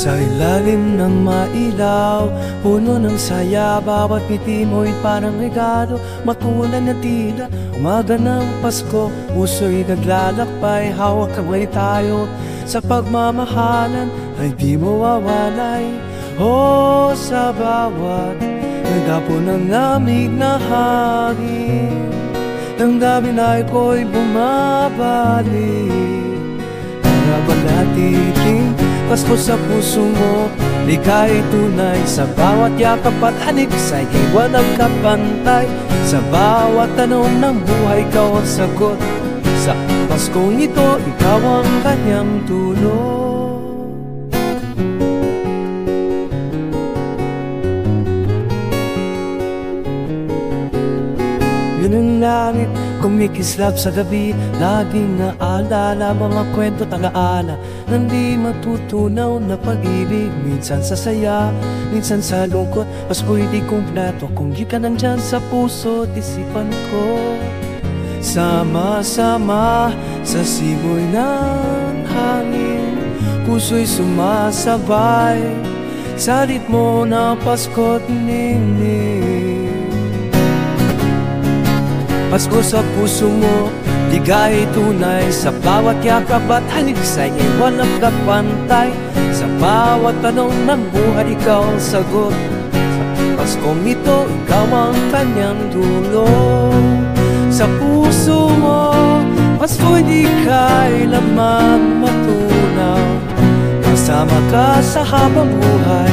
Sa ilalim ng mailaw, puno ng saya, bawat ngiti mo'y parang regalo, makulay na tila umaga ng Pasko. Puso'y naglalakbay, hawak kamay tayo, sa pagmamahalan ay di mawawalay. Oh, sa bawat nagdapo ng lamig na hangin, damdamin ay ko'y bumabalik. Para balatiting Pasko sa puso mo, ligay tunay sa bawat yakap at halik, sa iwan ang kapantay. Sa bawat tanong ng buhay, ikaw ang sagot. Sa Paskong ito, ikaw ang kanyang tulong. Yun ang langit, kumikislap sa gabi, laging naalala mga kwento talaala ng di matutunaw na pag-ibig. Minsan sa saya, minsan sa lungkot, Pasko'y di kumpleto kung di ka nandyan sa puso at isipan ko. Sama-sama sa simoy ng hangin, puso'y sumasabay sa ritmo ng Pasko't ningning. Pasko sa puso mo, ligay tunay sa bawat yakap at halik, sa iwan ang kapantay. Sa bawat tanong ng buhay, ikaw ang sagot. Sa Paskong ito, ikaw ang kanyang tulong. Sa puso mo, Pasko'y di kailanman matunaw. Kasama ka sa habang buhay,